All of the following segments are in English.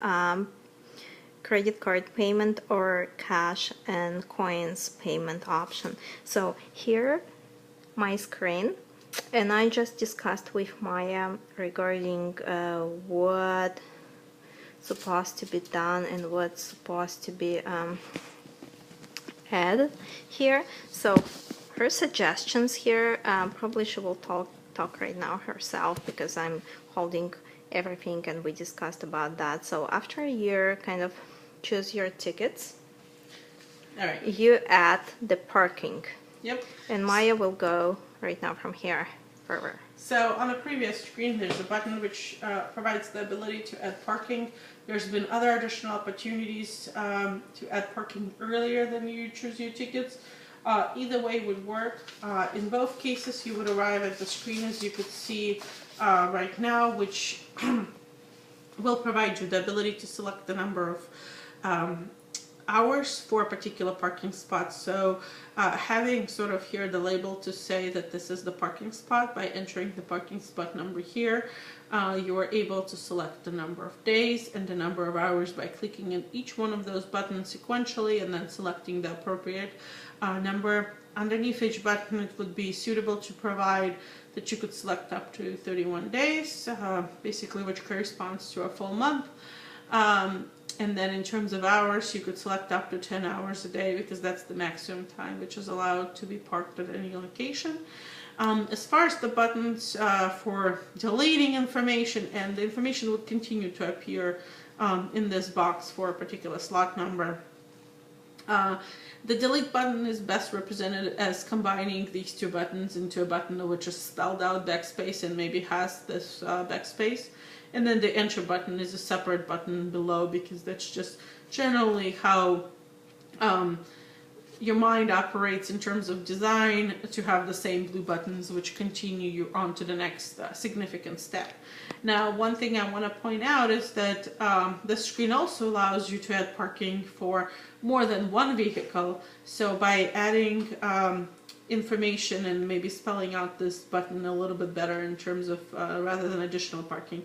credit card payment or cash and coins payment option. So here my screen, and I just discussed with Maya regarding what supposed to be done and what's supposed to be added here. So her suggestions here, probably she will talk right now herself because I'm holding everything and we discussed about that. So after a year, kind of choose your tickets. All right. You add the parking. Yep. And Maya will go right now from here forward. So on the previous screen, there's a button which provides the ability to add parking. There's been other additional opportunities to add parking earlier than you choose your tickets. Either way would work. In both cases, you would arrive at the screen as you could see right now, which will provide you the ability to select the number of hours for a particular parking spot. So having sort of here the label to say that this is the parking spot, by entering the parking spot number here, you are able to select the number of days and the number of hours by clicking in each one of those buttons sequentially and then selecting the appropriate number. Underneath each button, it would be suitable to provide that you could select up to 31 days, basically, which corresponds to a full month. And then in terms of hours, you could select up to 10 hours a day because that's the maximum time which is allowed to be parked at any location. As far as the buttons for deleting information, and the information would continue to appear in this box for a particular slot number. The delete button is best represented as combining these two buttons into a button which is spelled out backspace and maybe has this backspace. And then the enter button is a separate button below because that's just generally how your mind operates in terms of design, to have the same blue buttons which continue you on to the next significant step. Now, one thing I want to point out is that the screen also allows you to add parking for more than one vehicle. So by adding information and maybe spelling out this button a little bit better in terms of rather than additional parking,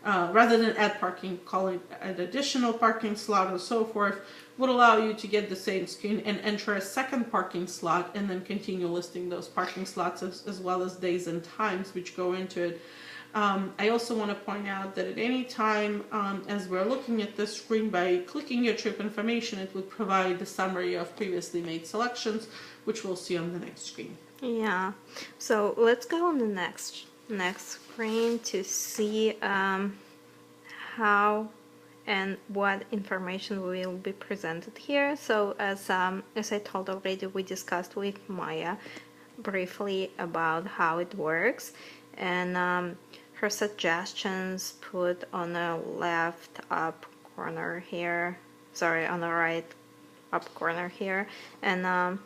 rather than add parking, call it an additional parking slot or so forth, would allow you to get the same screen and enter a second parking slot and then continue listing those parking slots as well as days and times which go into it. I also want to point out that at any time as we're looking at this screen, by clicking your trip information, it would provide the summary of previously made selections, which we'll see on the next screen. Yeah, so let's go on the next screen to see how and what information will be presented here. So as I told already, we discussed with Maya briefly about how it works, and her suggestions put on the left up corner here, sorry, on the right up corner here, and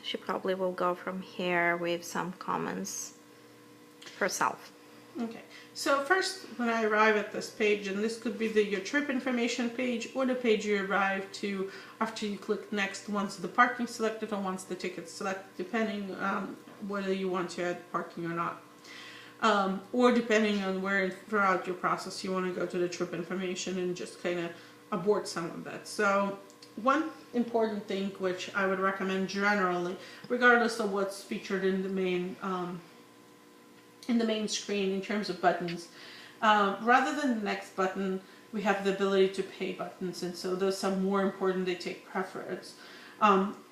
she probably will go from here with some comments herself. Okay, so first when I arrive at this page, and this could be your trip information page or the page you arrive to after you click next once the parking selected or once the ticket's selected, depending whether you want to add parking or not. Or depending on where throughout your process you want to go to the trip information and just kind of abort some of that. So one important thing which I would recommend generally, regardless of what's featured in the main screen in terms of buttons, rather than the next button, we have the ability to pay buttons, and so those are more important, they take preference.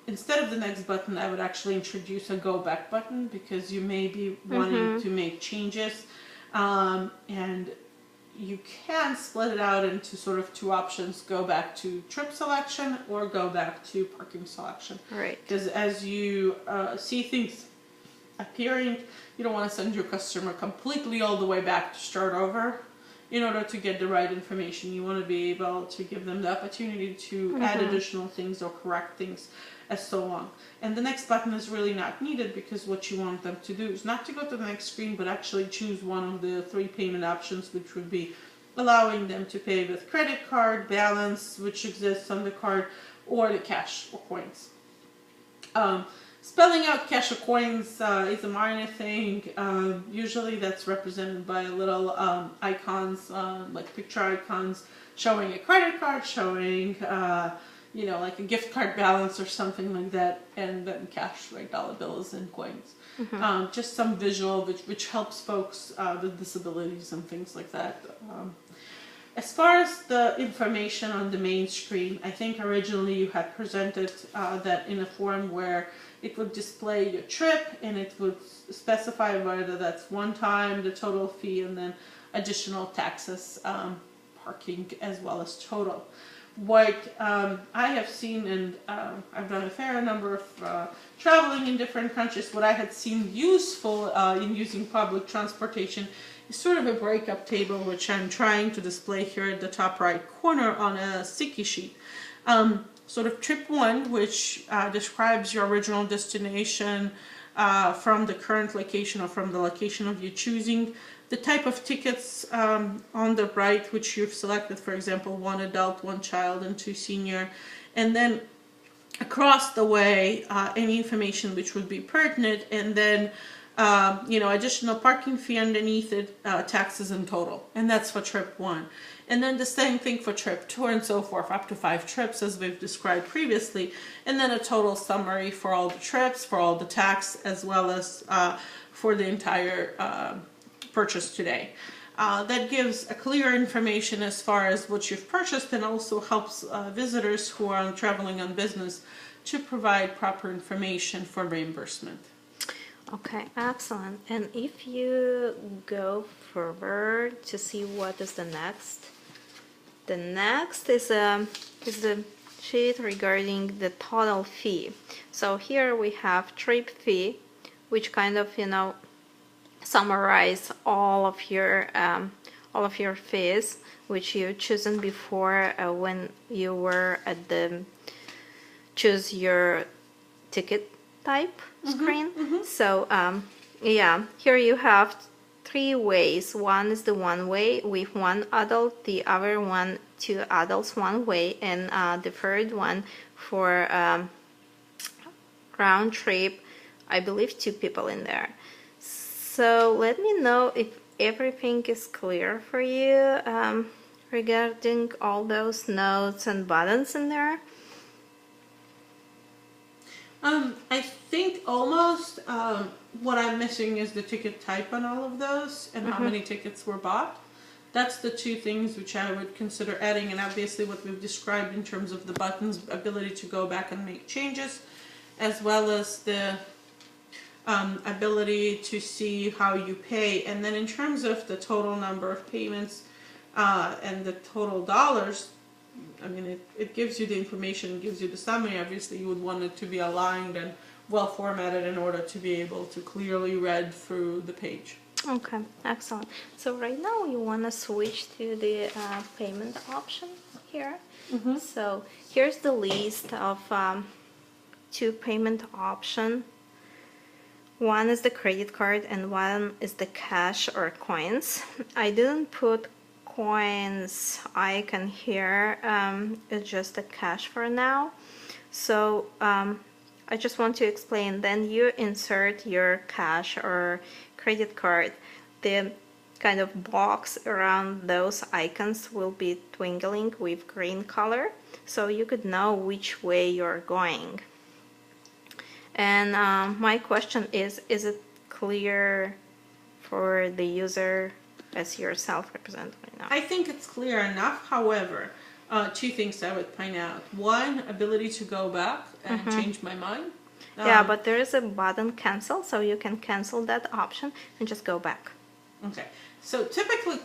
Instead of the next button, I would actually introduce a go back button because you may be wanting to make changes, and you can split it out into sort of two options: go back to trip selection or go back to parking selection. Right. Because as you see things appearing, you don't want to send your customer completely all the way back to start over in order to get the right information. You want to be able to give them the opportunity to add additional things or correct things as so on. And the next button is really not needed because what you want them to do is not to go to the next screen, but actually choose one of the three payment options, which would be allowing them to pay with credit card, balance, which exists on the card, or the cash or coins. Spelling out cash or coins is a minor thing. Usually that's represented by little icons, like picture icons, showing a credit card, showing, like a gift card balance or something like that, and then cash, like dollar bills and coins. Just some visual, which helps folks with disabilities and things like that. As far as the information on the main screen, I think originally you had presented that in a form where it would display your trip and it would specify whether that's one time, the total fee, and then additional taxes, parking, as well as total. What I have seen, and I've done a fair number of traveling in different countries, what I had seen useful in using public transportation is sort of a breakup table, which I'm trying to display here at the top right corner on a sticky sheet. Sort of trip 1, which describes your original destination from the current location or from the location of your choosing, the type of tickets on the right, which you've selected, for example, 1 adult, 1 child, and 2 senior, and then across the way any information which would be pertinent, and then additional parking fee underneath it, taxes in total, and that's for trip 1. And then the same thing for trip 2 and so forth, up to 5 trips as we've described previously, and then a total summary for all the trips, for all the tax, as well as for the entire purchase today. That gives a clear information as far as what you've purchased, and also helps visitors who are traveling on business to provide proper information for reimbursement. Okay, excellent. And if you go forward to see what is the next is a sheet regarding the total fee. So here we have trip fee, which kind of summarize all of your fees which you chosen before when you were at the choose your ticket type screen. So here you have 3 ways. One is the one way with 1 adult, the other one 2 adults one way, and the third one for round trip, I believe 2 people in there. So let me know if everything is clear for you regarding all those notes and buttons in there. I think almost what I'm missing is the ticket type on all of those and how many tickets were bought. That's the 2 things which I would consider adding, and obviously what we've described in terms of the buttons, ability to go back and make changes, as well as the ability to see how you pay. And then in terms of the total number of payments and the total dollars, I mean, it gives you the information, gives you the summary. Obviously, you would want it to be aligned and well formatted in order to be able to clearly read through the page. Okay, excellent. So right now you want to switch to the payment option here. So here's the list of 2 payment options. One is the credit card and one is the cash or coins. I didn't put coins icon here, it's just a cash for now. So I just want to explain, then you insert your cash or credit card. The kind of box around those icons will be twinkling with green color, so you could know which way you're going. And my question is it clear for the user as yourself representative right now? I think it's clear enough. However, 2 things I would point out. 1, ability to go back and change my mind. Yeah, but there is a button cancel, so you can cancel that option and just go back. Okay, so typically,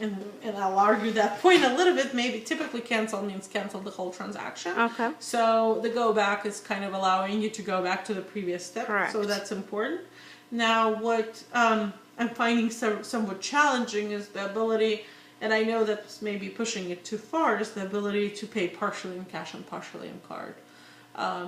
and I'll argue that point a little bit, maybe typically cancel means cancel the whole transaction. Okay. So the go back is kind of allowing you to go back to the previous step. Correct. So that's important. Now what I'm finding somewhat challenging is the ability, and I know that's maybe pushing it too far, is the ability to pay partially in cash and partially in card.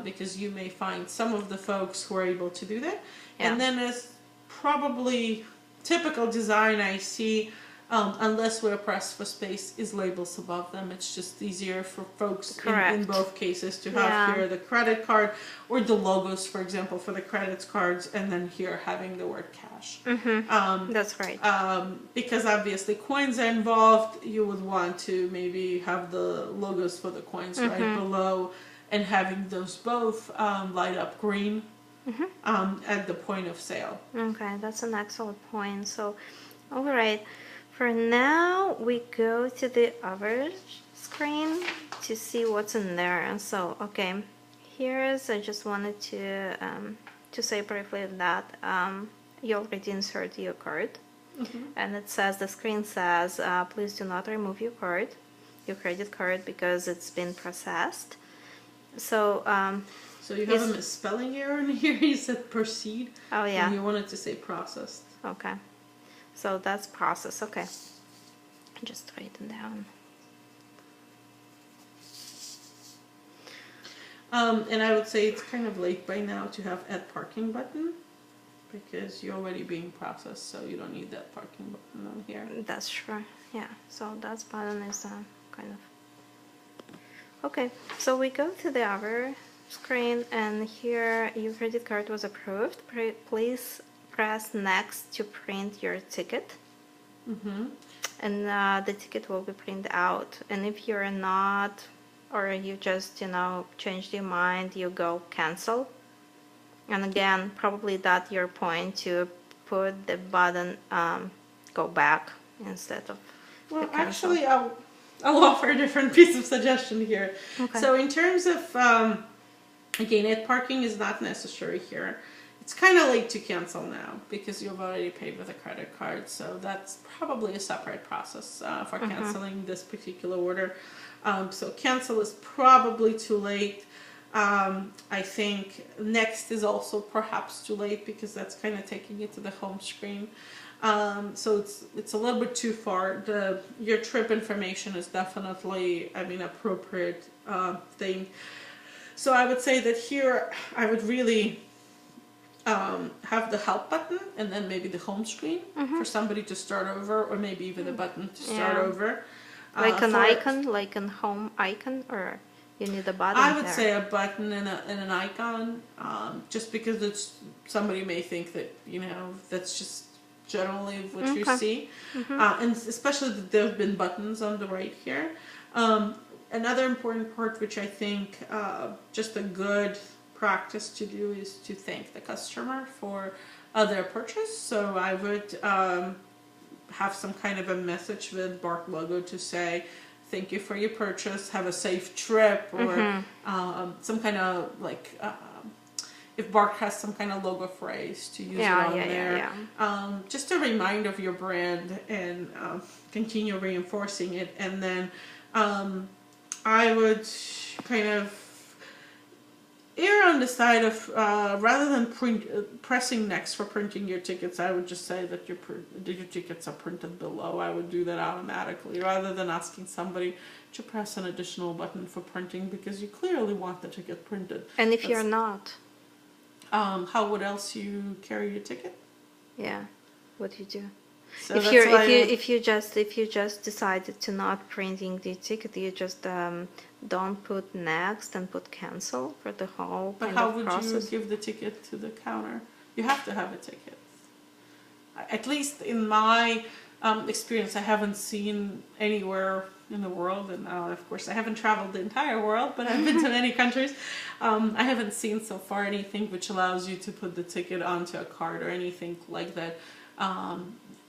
Because you may find some of the folks who are able to do that. Yeah. And then as probably typical design I see unless where press for space is labels above them. It's just easier for folks in Correct. both cases to have Yeah. here the credit card or the logos, for example, for the credit cards, and then here having the word cash. That's right. Because obviously coins are involved, you would want to maybe have the logos for the coins right below, and having those both light up green at the point of sale. Okay, that's an excellent point. So, all right, for now we go to the other screen to see what's in there. So, okay, here's, I just wanted to say briefly that you already insert your card, and it says, the screen says, please do not remove your credit card, because it's been processed. So, So you have a misspelling error in here. You said proceed. Oh, yeah. And you wanted to say processed. Okay. So that's process. Okay. Just write it down. And I would say it's kind of late by now to have add parking button, because you're already being processed, so you don't need that parking button on here. That's true. Yeah. So that button is kind of... Okay. So we go to the other screen, and here your credit card was approved. Please press next to print your ticket, and the ticket will be printed out. And if you're not, or you just changed your mind, you go cancel. And again, probably that's your point, to put the button go back instead of Well, the cancel. actually, I'll offer a different piece of suggestion here. Okay. So in terms of again, add parking is not necessary here. It's kind of late to cancel now because you've already paid with a credit card, so that's probably a separate process for canceling this particular order. So cancel is probably too late. I think next is also perhaps too late, because that's kind of taking it to the home screen. So it's a little bit too far. Your trip information is definitely, appropriate thing. So I would say that here I would really have the help button, and then maybe the home screen for somebody to start over, or maybe even a button to start over. Like an icon, like an home icon, or you need a button? I would say a button and an icon, just because somebody may think that that's just generally what you see, and especially that there have been buttons on the right here. Another important part, which I think just a good practice to do, is to thank the customer for their purchase. So I would have some kind of a message with BART logo to say, thank you for your purchase, have a safe trip, or some kind of if BART has some kind of logo phrase, to use it on there. Just a reminder of your brand, and continue reinforcing it. And then I would kind of err on the side of, rather than pressing next for printing your tickets, I would just say that your tickets are printed below. I would do that automatically, rather than asking somebody to press an additional button for printing, because you clearly want the ticket printed. And if you're not? How would else you carry your ticket? Yeah, what do you do? So if you just decided to not printing the ticket, you just don't put next and put cancel for the whole But kind how of would process. you give the ticket to the counter? You have to have a ticket. At least in my experience, I haven't seen anywhere in the world, and of course I haven't traveled the entire world, but I've been to many countries. I haven't seen so far anything which allows you to put the ticket onto a card or anything like that,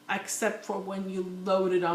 except for when you load it on